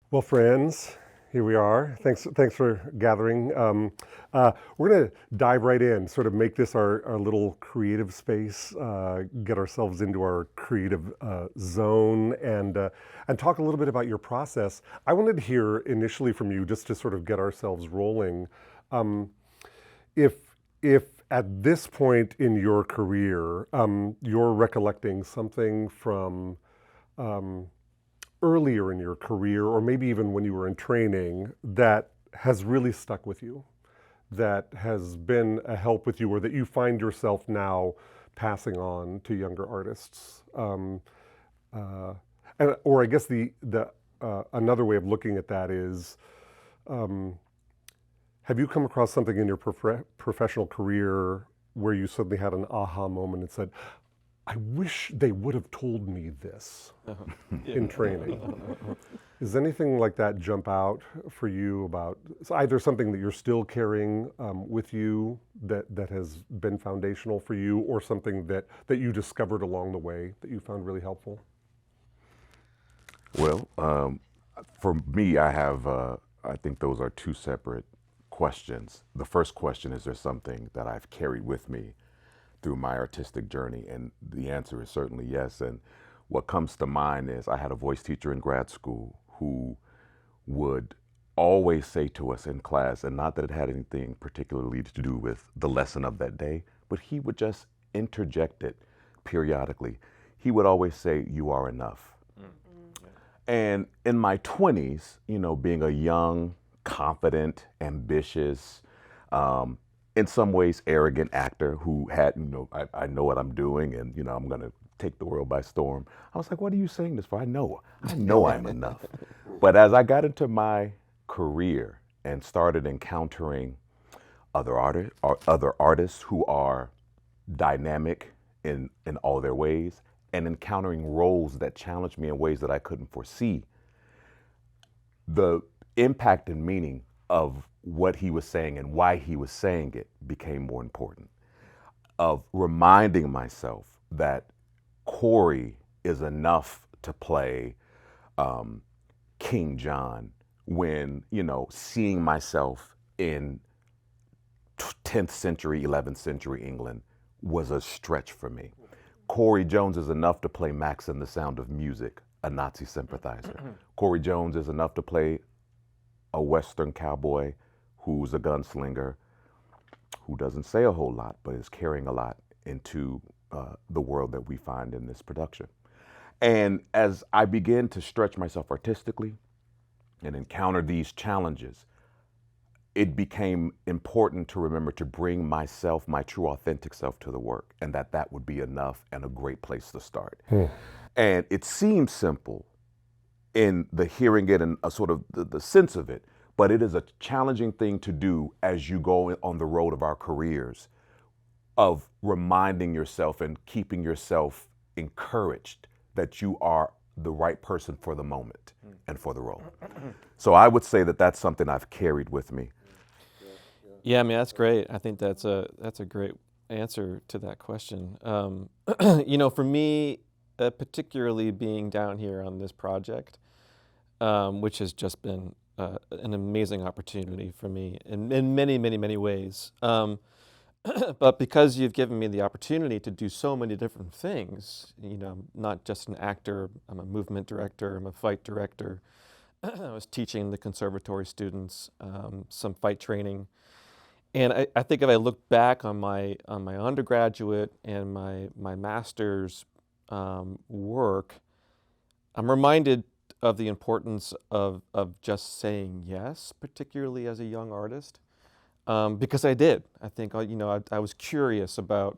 Well, friends, here we are. Thanks for gathering. We're going to dive right in, sort of make this our little creative space, get ourselves into our creative zone, and talk a little bit about your process. I wanted to hear initially from you, just to sort of get ourselves rolling. Um, if if at this point in your career, you're recollecting something from um, earlier in your career, or maybe even when you were in training, that has really stuck with you, that has been a help with you, or that you find yourself now passing on to younger artists? Uh, or I guess the another way of looking at that is, um, have you come across something in your professional career where you suddenly had an aha moment and said, I wish they would have told me this in training? Is anything like that jump out for you about either something that you're still carrying with you that has been foundational for you, or something that you discovered along the way that you found really helpful? Well, for me, I think those are two separate questions. The first question is there something that I've carried with me through my artistic journey? And the answer is certainly yes. And what comes to mind is I had a voice teacher in grad school who would always say to us in class, and not that it had anything particularly to do with the lesson of that day, but he would just interject it periodically. He would always say, "You are enough." And in my 20s, being a young, confident, ambitious, um, in some ways arrogant actor who had, I know what I'm doing, and, I'm going to take the world by storm. I was like, what are you saying this for? I know I'm enough. But as I got into my career and started encountering other artists who are dynamic in all their ways, and encountering roles that challenged me in ways that I couldn't foresee, the impact and meaning of what he was saying and why he was saying it became more important. Of reminding myself that Corey is enough to play um, King John, when, seeing myself in 10th century, 11th century England was a stretch for me. Corey Jones is enough to play Max in The Sound of Music, a Nazi sympathizer. Corey Jones is enough to play a Western cowboy who's a gunslinger, who doesn't say a whole lot, but is carrying a lot into the world that we find in this production. And as I began to stretch myself artistically and encounter these challenges, it became important to remember to bring myself, my true authentic self, to the work, and that would be enough and a great place to start. And it seems simple in the hearing it and a sort of the sense of it, but it is a challenging thing to do as you go on the road of our careers, of reminding yourself and keeping yourself encouraged that you are the right person for the moment and for the role. So I would say that that's something I've carried with me. Yeah, I mean that's great. I think that's a great answer to that question. For me, particularly being down here on this project, which has just been an amazing opportunity for me in many, many, many ways. But because you've given me the opportunity to do so many different things, I'm not just an actor, I'm a movement director, I'm a fight director. I was teaching the conservatory students some fight training. And I think if I look back on my undergraduate and my master's work, I'm reminded of the importance of just saying yes, particularly as a young artist, because I did. I think I was curious about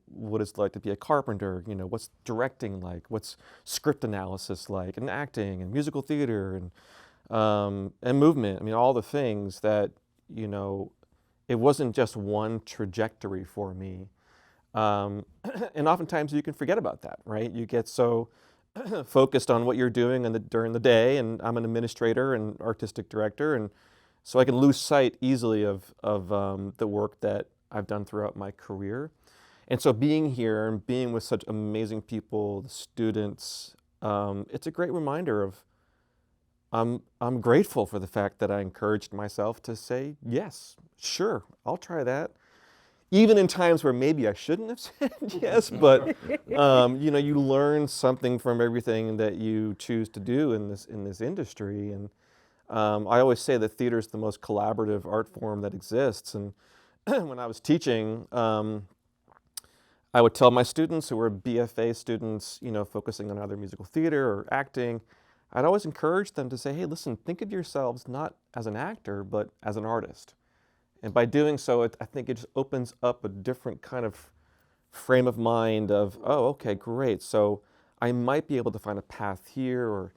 what it's like to be a carpenter. What's directing like, what's script analysis like, and acting and musical theater and movement. I mean, all the things that you know it wasn't just one trajectory for me. Um, and oftentimes you can forget about that, right? You get so focused on what you're doing during the day, and I'm an administrator and artistic director, and so I can lose sight easily of the work that I've done throughout my career. And so being here and being with such amazing people, the students, it's a great reminder I'm grateful for the fact that I encouraged myself to say, yes, sure, I'll try that. Even in times where maybe I shouldn't have said yes, but you learn something from everything that you choose to do in this industry. And I always say that theater is the most collaborative art form that exists. And when I was teaching, I would tell my students who were BFA students, focusing on either musical theater or acting, I'd always encourage them to say, hey, listen, think of yourselves not as an actor, but as an artist. And by doing so, I think it just opens up a different kind of frame of mind of, oh, okay, great. So I might be able to find a path here, or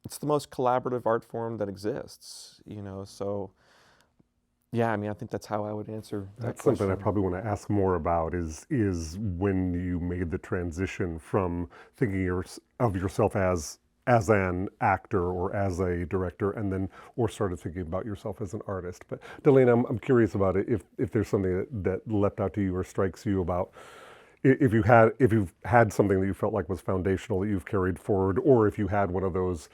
it's the most collaborative art form that exists, so yeah, I think that's how I would answer that That's question. something I probably want to ask more about is when you made the transition from thinking of yourself as an actor or as a director, and then or started thinking about yourself as an artist. But DeLanna, I'm curious about it. If there's something that leapt out to you or strikes you about if you've had something that you felt like was foundational that you've carried forward, or if you had one of those,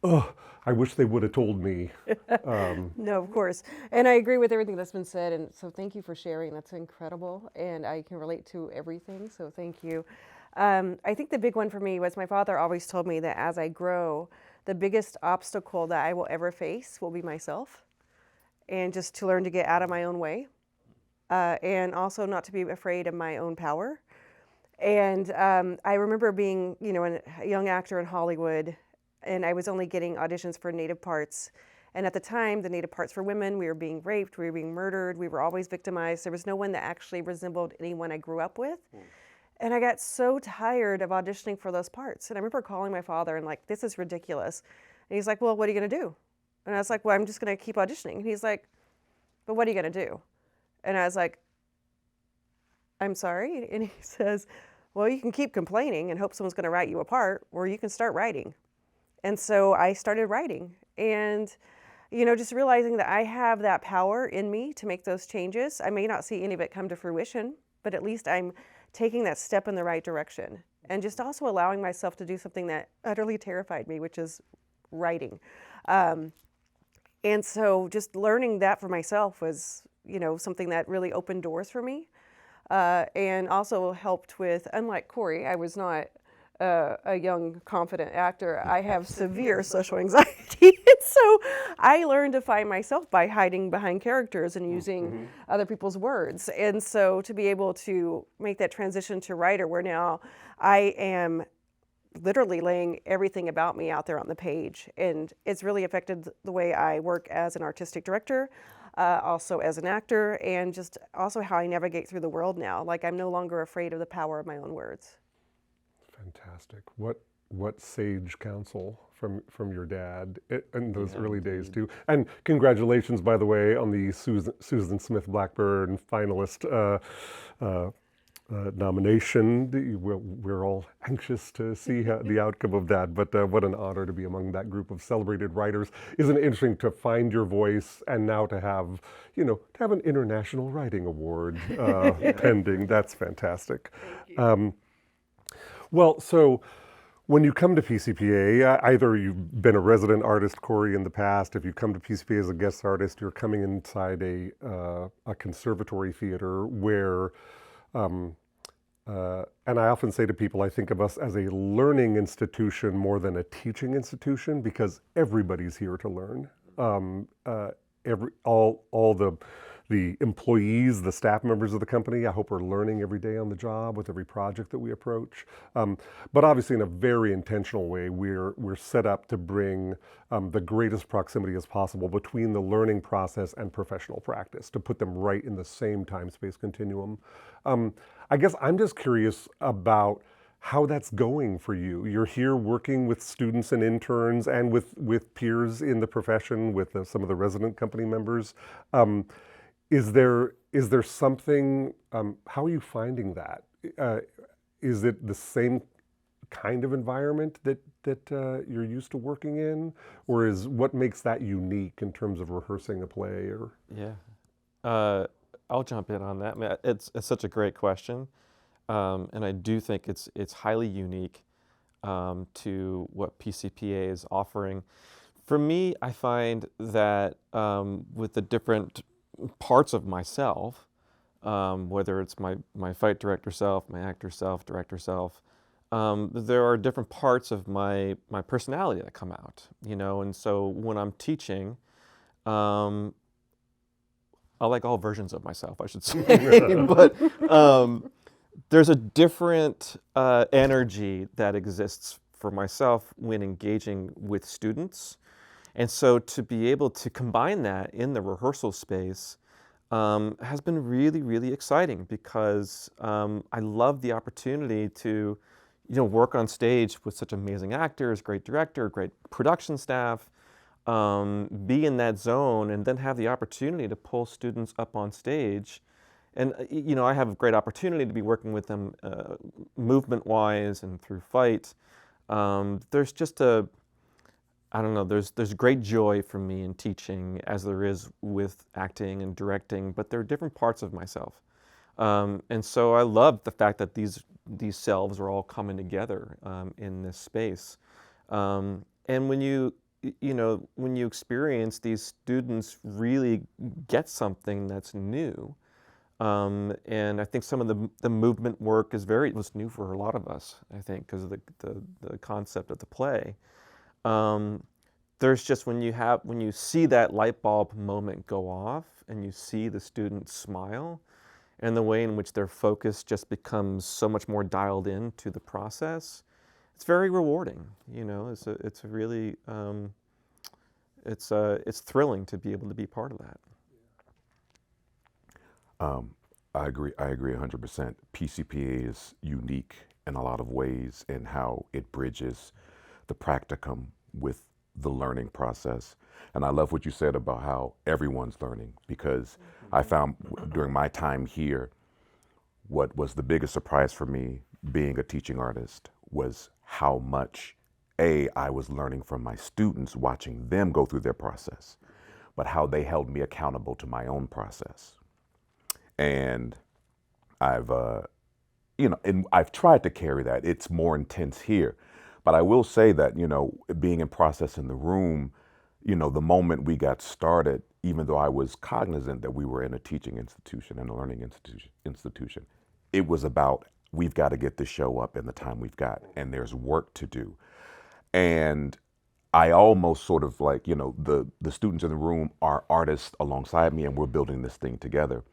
oh, I wish they would have told me. No, of course. And I agree with everything that's been said. And so thank you for sharing. That's incredible. And I can relate to everything. So thank you. I think the big one for me was my father always told me that as I grow, the biggest obstacle that I will ever face will be myself. And just to learn to get out of my own way. And also not to be afraid of my own power. And I remember being, a young actor in Hollywood, and I was only getting auditions for Native parts. And at the time, the Native parts for women, we were being raped, we were being murdered, we were always victimized. There was no one that actually resembled anyone I grew up with. And I got so tired of auditioning for those parts. And I remember calling my father and like, this is ridiculous. And he's like, well, what are you gonna do? And I was like, well, I'm just gonna keep auditioning. And he's like, but what are you gonna do? And I was like, I'm sorry. And he says, well, you can keep complaining and hope someone's gonna write you a part, or you can start writing. And so I started writing, and just realizing that I have that power in me to make those changes. I may not see any of it come to fruition, but at least I'm taking that step in the right direction, and just also allowing myself to do something that utterly terrified me, which is writing. And so just learning that for myself was, something that really opened doors for me, and also helped with, unlike Corey, I was not a young, confident actor. I have severe social anxiety. So I learned to find myself by hiding behind characters and using other people's words. And so to be able to make that transition to writer, where now I am literally laying everything about me out there on the page. And it's really affected the way I work as an artistic director, also as an actor, and just also how I navigate through the world now. Like, I'm no longer afraid of the power of my own words. Fantastic. What sage counsel from your dad in those early days too. And congratulations, by the way, on the Susan Smith Blackburn finalist nomination. We're all anxious to see the outcome of that, but what an honor to be among that group of celebrated writers. Isn't it interesting to find your voice and now to have, to have an International Writing Award pending? That's fantastic. Well, so when you come to PCPA, either you've been a resident artist, Corey, in the past. If you come to PCPA as a guest artist, you're coming inside a conservatory theater where, and I often say to people, I think of us as a learning institution more than a teaching institution, because everybody's here to learn. All the employees, the staff members of the company, I hope are learning every day on the job with every project that we approach. But obviously in a very intentional way, we're set up to bring the greatest proximity as possible between the learning process and professional practice, to put them right in the same time-space continuum. I guess I'm just curious about how that's going for you. You're here working with students and interns and with peers in the profession, with some of the resident company members. Is there something, how are you finding that? Is it the same kind of environment that you're used to working in? Or what makes that unique in terms of rehearsing a play? Or Yeah, I'll jump in on that. I mean, it's such a great question. And I do think it's highly unique. to what PCPA is offering. For me, I find that with the different parts of myself, whether it's my fight director self, my actor self, director self, there are different parts of my personality that come out, and so when I'm teaching, I like all versions of myself, I should say, but there's a different energy that exists for myself when engaging with students. And so to be able to combine that in the rehearsal space has been really, really exciting, because I love the opportunity to, work on stage with such amazing actors, great director, great production staff, be in that zone, and then have the opportunity to pull students up on stage. And, I have a great opportunity to be working with them movement-wise and through fight. There's just I don't know, there's great joy for me in teaching, as there is with acting and directing, but there are different parts of myself. And so I love the fact that these selves are all coming together in this space. And when when you experience these students really get something that's new, and I think some of the movement work was new for a lot of us, I think, because of the concept of the play. There's just when you see that light bulb moment go off and you see the students smile, and the way in which their focus just becomes so much more dialed in to the process, it's very rewarding. It's really it's thrilling to be able to be part of that. I agree 100%. PCPA is unique in a lot of ways in how it bridges the practicum with the learning process. And I love what you said about how everyone's learning, because I found during my time here, what was the biggest surprise for me being a teaching artist was how much I was learning from my students, watching them go through their process, but how they held me accountable to my own process. And I've I've tried to carry that. It's more intense here. But I will say that, being in process in the room, the moment we got started, even though I was cognizant that we were in a teaching institution and a learning institution, it was about, we've got to get the show up in the time we've got, and there's work to do. And I almost sort of like, the students in the room are artists alongside me, and we're building this thing together.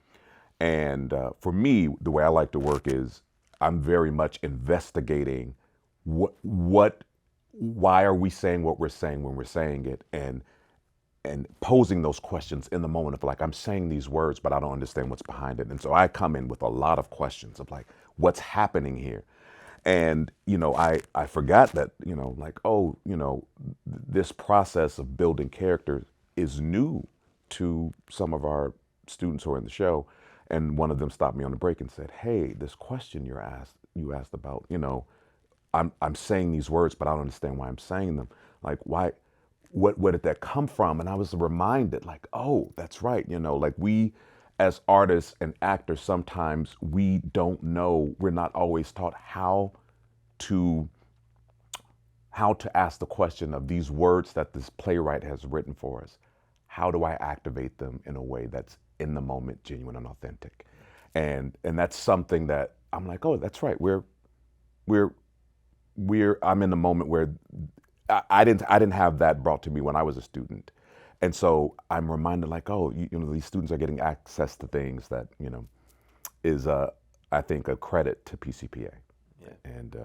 And for me, the way I like to work is I'm very much investigating why are we saying what we're saying when we're saying it, and posing those questions in the moment of like, I'm saying these words, but I don't understand what's behind it. And so I come in with a lot of questions of like, what's happening here? And, I forgot that, this process of building characters is new to some of our students who are in the show. And one of them stopped me on the break and said, hey, this question you asked about, I'm saying these words, but I don't understand why I'm saying them. Like, why, where did that come from? And I was reminded, like, oh, that's right. Like, we as artists and actors, sometimes we don't know, we're not always taught how to ask the question of these words that this playwright has written for us. How do I activate them in a way that's in the moment, genuine and authentic? And that's something that I'm like, oh, that's right. I'm in the moment where I didn't have that brought to me when I was a student. And so I'm reminded, like, oh, these students are getting access to things that, is I think a credit to PCPA. Yeah. And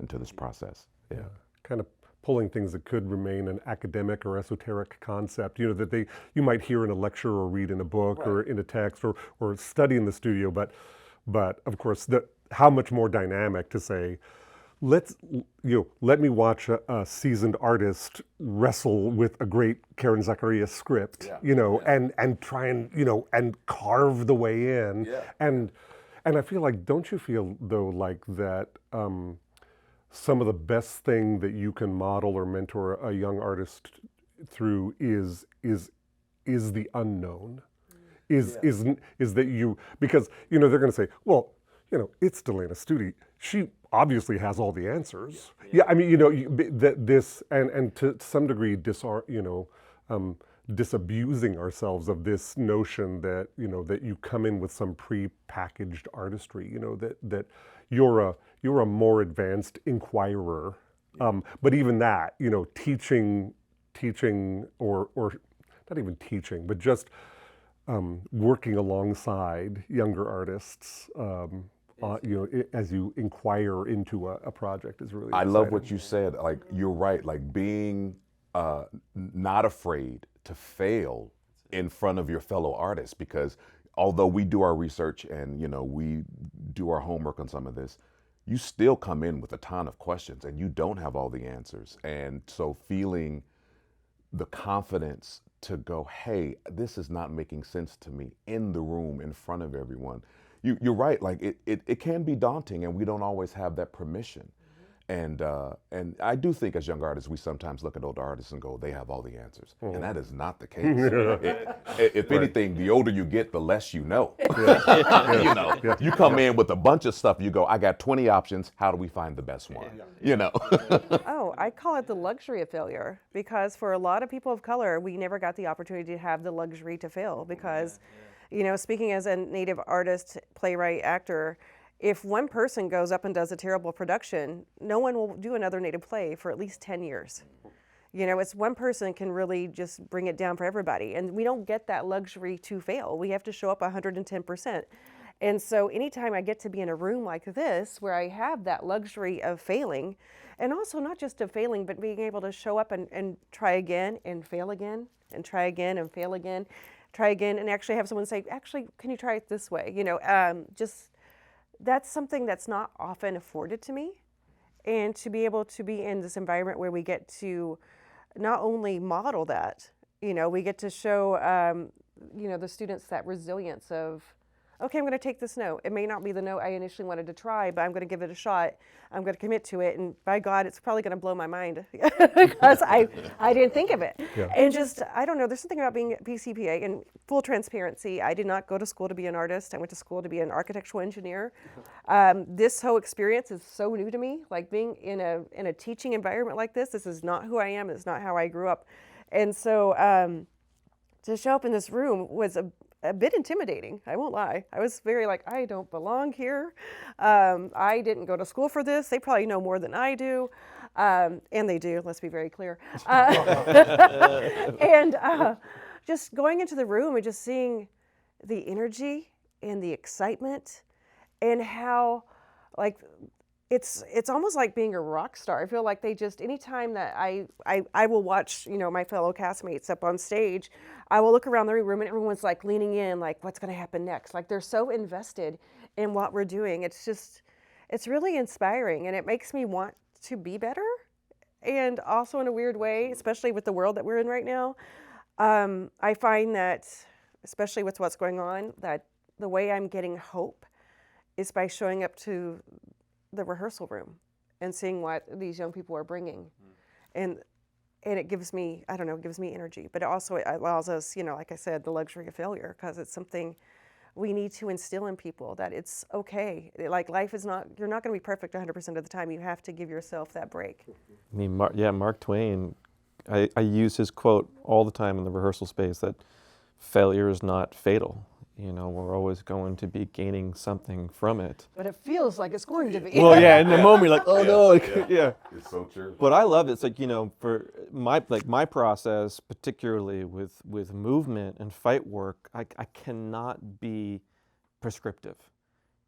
to this process. Yeah. Kind of pulling things that could remain an academic or esoteric concept, that you might hear in a lecture or read in a book, right, or in a text or study in the studio, but of course how much more dynamic to say, let me watch a seasoned artist wrestle with a great Karen Zacarías script, and try and and carve the way in. Yeah. And I feel like, don't you feel though like that some of the best thing that you can model or mentor a young artist through is the unknown, is that you, because they're going to say, well, it's DeLanna Studi. She obviously has all the answers. Yeah, I mean, you know, this and to some degree, disabusing ourselves of this notion that, you know, that you come in with some pre-packaged artistry, you know, that you're a more advanced inquirer. But even that, you know, teaching or not even teaching, but just working alongside younger artists, you know, as you inquire into a project is really I exciting. love what you said. Like, you're right. Like, being not afraid to fail in front of your fellow artists, because although we do our research and, you know, we do our homework on some of this, you still come in with a ton of questions and you don't have all the answers. And so feeling the confidence to go, hey, this is not making sense to me, in the room, in front of everyone. You're right. Like, it can be daunting, and we don't always have that permission. And I do think as young artists, we sometimes look at older artists and go, they have all the answers. And that is not the case. If anything, the older you get, the less you know. You know, you come in with a bunch of stuff, you go, I got 20 options, how do we find the best one? You know? Oh, I call it the luxury of failure, because for a lot of people of color, we never got the opportunity to have the luxury to fail because, you know, speaking as a Native artist, playwright, actor, if one person goes up and does a terrible production, no one will do another Native play for at least 10 years. You know, it's one person can really just bring it down for everybody. And we don't get that luxury to fail. We have to show up 110%. And so anytime I get to be in a room like this, where I have that luxury of failing, and also not just of failing, but being able to show up and try again and fail again and try again and fail again, try again, and actually have someone say, actually, can you try it this way? You know, just that's something that's not often afforded to me. And to be able to be in this environment where we get to not only model that, you know, we get to show, you know, the students that resilience of, okay, I'm going to take this note. It may not be the note I initially wanted to try, but I'm going to give it a shot. I'm going to commit to it. And by God, it's probably going to blow my mind because I didn't think of it. Yeah. And just, I don't know, there's something about being at PCPA, and full transparency, I did not go to school to be an artist. I went to school to be an architectural engineer. This whole experience is so new to me, like being in a teaching environment like this. This is not who I am. It's not how I grew up. And so to show up in this room was a bit intimidating, I won't lie. I was very like, I don't belong here. I didn't go to school for this. They probably know more than I do. And they do, let's be very clear. And just going into the room and just seeing the energy and the excitement and how, like, it's almost like being a rock star. I feel like they just, anytime that I will watch, you know, my fellow castmates up on stage, I will look around the room and everyone's like leaning in, like, what's going to happen next? Like, they're so invested in what we're doing. It's just, it's really inspiring, and it makes me want to be better. And also in a weird way, especially with the world that we're in right now, I find that, especially with what's going on, that the way I'm getting hope is by showing up to the rehearsal room and seeing what these young people are bringing. And it gives me, I don't know, it gives me energy, but it also allows us, you know, like I said, the luxury of failure, because it's something we need to instill in people, that it's okay. Like, life is not, you're not going to be perfect 100% of the time. You have to give yourself that break. I mean, Mark Twain, I use his quote all the time in the rehearsal space, that failure is not fatal. You know, we're always going to be gaining something from it. But it feels like it's going to be. Well, yeah, in the moment you're like, oh no, yeah. It's so true. But I love it. It's like, you know, for my process, particularly with movement and fight work, I cannot be prescriptive.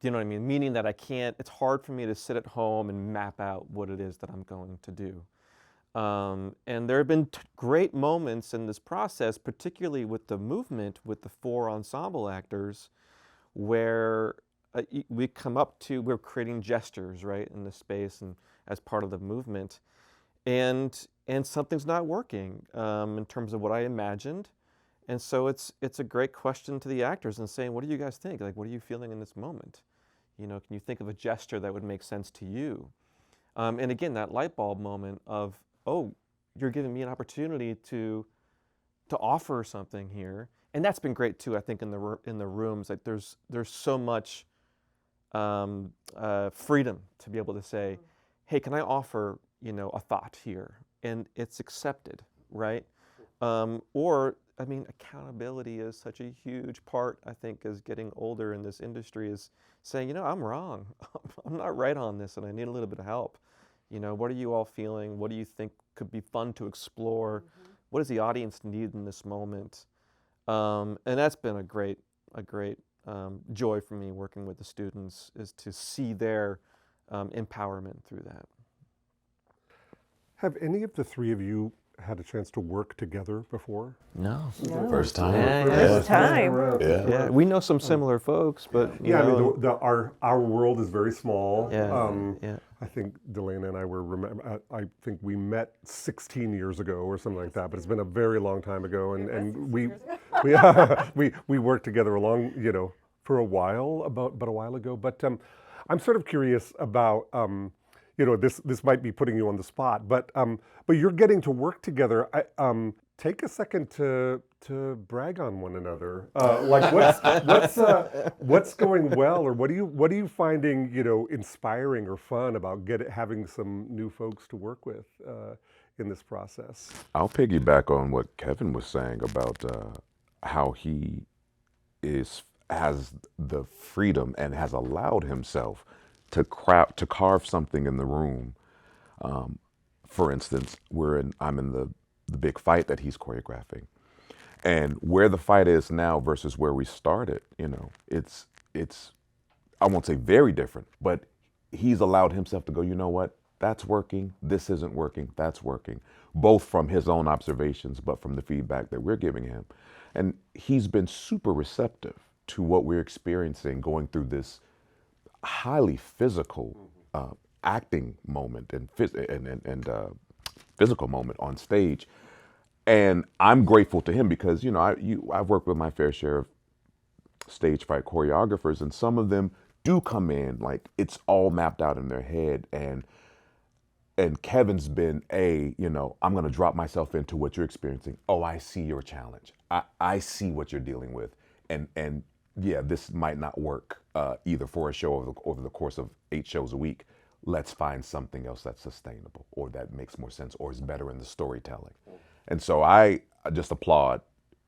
Do you know what I mean? Meaning that it's hard for me to sit at home and map out what it is that I'm going to do. And there have been great moments in this process, particularly with the movement, with the 4 ensemble actors, where we're creating gestures, right, in the space and as part of the movement, and something's not working in terms of what I imagined. And so it's a great question to the actors and saying, what do you guys think? Like, what are you feeling in this moment? You know, can you think of a gesture that would make sense to you? And again, that light bulb moment of, oh, you're giving me an opportunity to offer something here, and that's been great too. I think in the rooms, like there's so much freedom to be able to say, hey, can I offer, a thought here? And it's accepted, right? Or, I mean, accountability is such a huge part, I think, as getting older in this industry, is saying, I'm wrong. I'm not right on this and I need a little bit of help. What are you all feeling? What do you think could be fun to explore? What does the audience need in this moment? And that's been a great joy for me working with the students, is to see their empowerment through that. Have any of the three of you had a chance to work together before? No. First time. Yeah, First time. Yeah, we know some similar folks, but Yeah, I mean, our world is very small. Yeah. I think DeLanna and I I think we met 16 years ago or something like that, but it's been a very long time ago, and we worked together for a while, about a while ago. But I'm sort of curious about this might be putting you on the spot, but you're getting to work together. Take a second to brag on one another. Like what's going well, or what are you finding inspiring or fun about having some new folks to work with in this process? I'll piggyback on what Kevin was saying about how he has the freedom and has allowed himself to carve something in the room. For instance, I'm in the big fight that he's choreographing, and where the fight is now versus where we started, it's I won't say very different, but he's allowed himself to go, you know what, that's working, this isn't working, that's working, both from his own observations, but from the feedback that we're giving him. And he's been super receptive to what we're experiencing, going through this highly physical acting moment and physical moment on stage. And I'm grateful to him because, I've worked with my fair share of stage fight choreographers, and some of them do come in like it's all mapped out in their head. And Kevin's been I'm going to drop myself into what you're experiencing. Oh, I see your challenge. I see what you're dealing with. And yeah, this might not work either for a show over the course of 8 shows a week. Let's find something else that's sustainable or that makes more sense or is better in the storytelling. And so I just applaud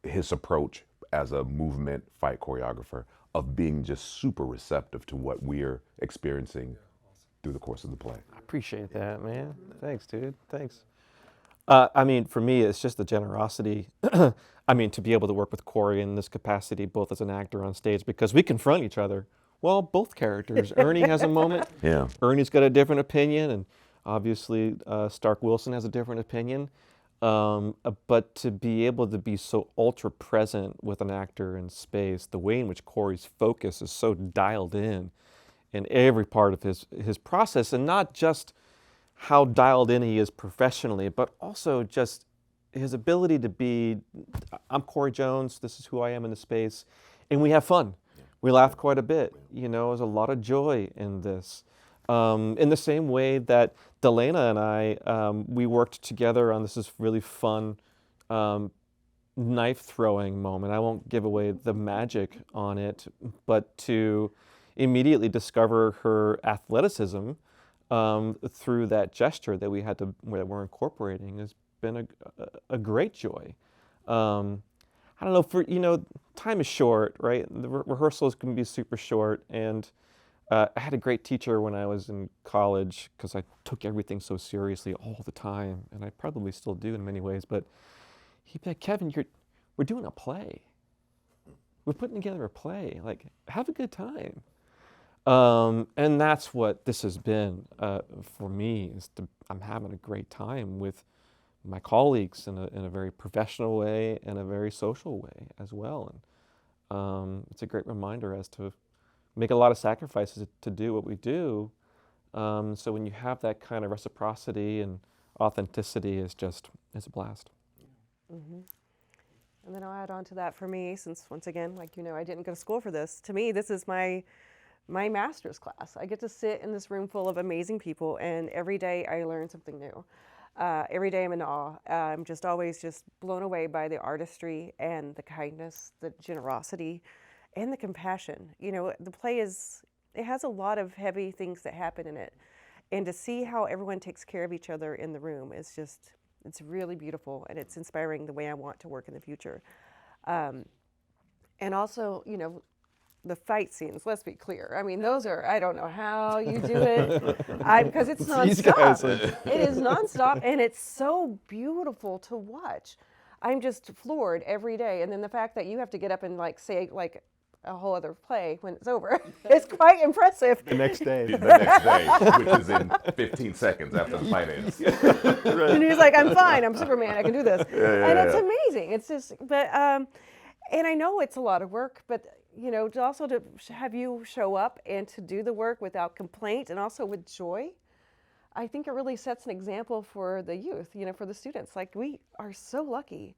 his approach as a movement fight choreographer of being just super receptive to what we're experiencing through the course of the play. I appreciate that, man. Thanks, dude. Thanks. I mean, for me, it's just the generosity. I mean, to be able to work with Corey in this capacity, both as an actor on stage, because we confront each other. Well, both characters. Ernie has a moment. Yeah. Ernie's got a different opinion, and obviously Stark Wilson has a different opinion. But to be able to be so ultra present with an actor in space, the way in which Corey's focus is so dialed in every part of his process, and not just how dialed in he is professionally, but also just his ability to be, I'm Corey Jones, this is who I am in the space, and we have fun. We laugh quite a bit. There's a lot of joy in this. In the same way that DeLanna and I, we worked together on this really fun knife throwing moment. I won't give away the magic on it, but to immediately discover her athleticism through that gesture that we're incorporating has been a great joy. I don't know, time is short, right? The rehearsals can be super short, and I had a great teacher when I was in college because I took everything so seriously all the time, and I probably still do in many ways, but he'd be like, Kevin, we're doing a play. We're putting together a play. Like, have a good time. And that's what this has been for me. I'm having a great time with my colleagues in a very professional way and a very social way as well. And it's a great reminder as to make a lot of sacrifices to do what we do. So when you have that kind of reciprocity and authenticity, it's a blast. Mm-hmm. And then I'll add on to that for me, since once again, I didn't go to school for this. To me, this is my master's class. I get to sit in this room full of amazing people, and every day I learn something new. Every day I'm in awe. I'm just always blown away by the artistry and the kindness, the generosity, and the compassion. The play is it has a lot of heavy things that happen in it. And to see how everyone takes care of each other in the room is just, it's really beautiful, and it's inspiring the way I want to work in the future. And also, you know, the fight scenes, let's be clear. I mean, those are, I don't know how you do it, because it's These guys nonstop. It is nonstop, and it's so beautiful to watch. I'm just floored every day. And then the fact that you have to get up and like say like a whole other play when it's over is quite impressive. The next day. The next day, which is in 15 seconds after the fight ends. And he's like, I'm fine, I'm Superman, I can do this. And it's amazing. It's just, but, and I know it's a lot of work, but you know, to also to have you show up and to do the work without complaint and also with joy, I think it really sets an example for the youth, you know, for the students. Like, we are so lucky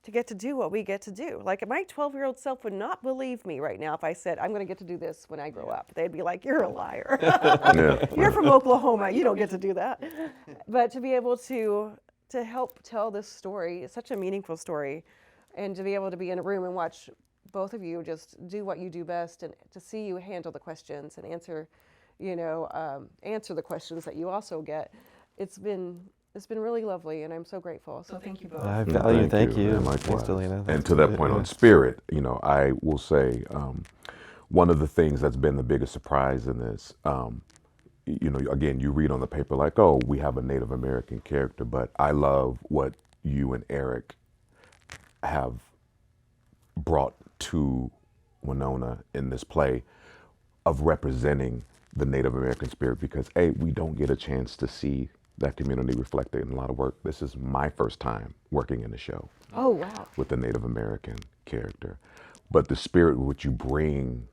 to get to do what we get to do. Like, my 12-year-old self would not believe me right now if I said, I'm going to get to do this when I grow up. They'd be like, you're a liar. You're from Oklahoma. You don't get to do that. But to be able to help tell this story, it's such a meaningful story, and to be able to be in a room and watch both of you just do what you do best, and to see you handle the questions and answer, you know, answer the questions that you also get. It's been really lovely, and I'm so grateful. So thank you both. I value, thank you. And Thanks, likewise. DeLanna. And to that point on spirit, you know, I will say one of the things that's been the biggest surprise in this, you know, again, you read on the paper like, oh, we have a Native American character, but I love what you and Eric have brought to Winona in this play of representing the Native American spirit, because A, we don't get a chance to see that community reflected in a lot of work. This is my first time working in the show. Oh, wow. With the Native American character. But the spirit with which you bring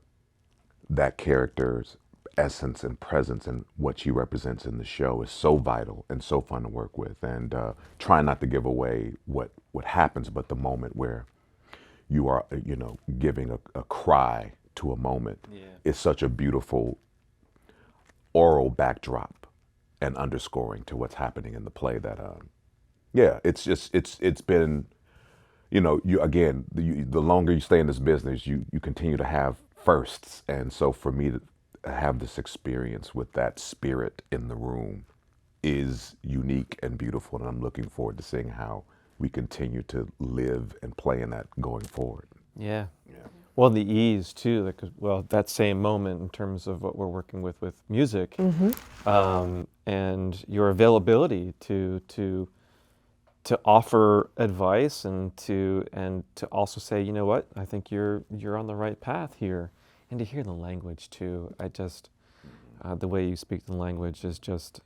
that character's essence and presence and what she represents in the show is so vital and so fun to work with. And try not to give away what happens, but the moment where you are, you know, giving a cry to a moment is such a beautiful oral backdrop and underscoring to what's happening in the play that, it's been, you know, the longer you stay in this business, you continue to have firsts. And so for me to have this experience with that spirit in the room is unique and beautiful. And I'm looking forward to seeing how we continue to live and play in that going forward. Yeah. Well, the ease too, because, well, that same moment in terms of what we're working with music, and your availability to offer advice and to also say, you know what, I think you're on the right path here, and to hear the language too. I just the way you speak the language is just,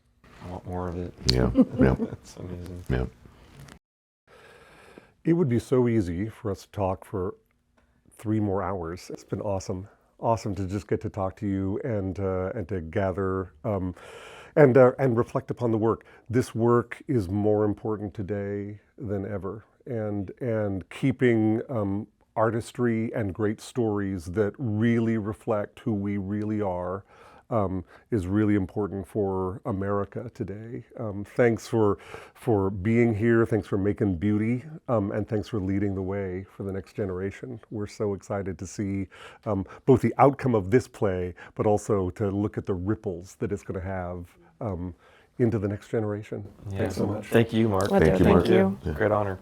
I want more of it. Yeah, It's amazing. yeah. It would be so easy for us to talk for 3 more hours. It's been awesome to just get to talk to you and to gather and reflect upon the work. This work is more important today than ever, and keeping artistry and great stories that really reflect who we really are is really important for America today. Thanks for being here. Thanks for making beauty, and thanks for leading the way for the next generation. We're so excited to see both the outcome of this play, but also to look at the ripples that it's going to have into the next generation. Yeah. Thanks so much. Thank you, Mark. Thank you, Mark. Thank you. Great honor.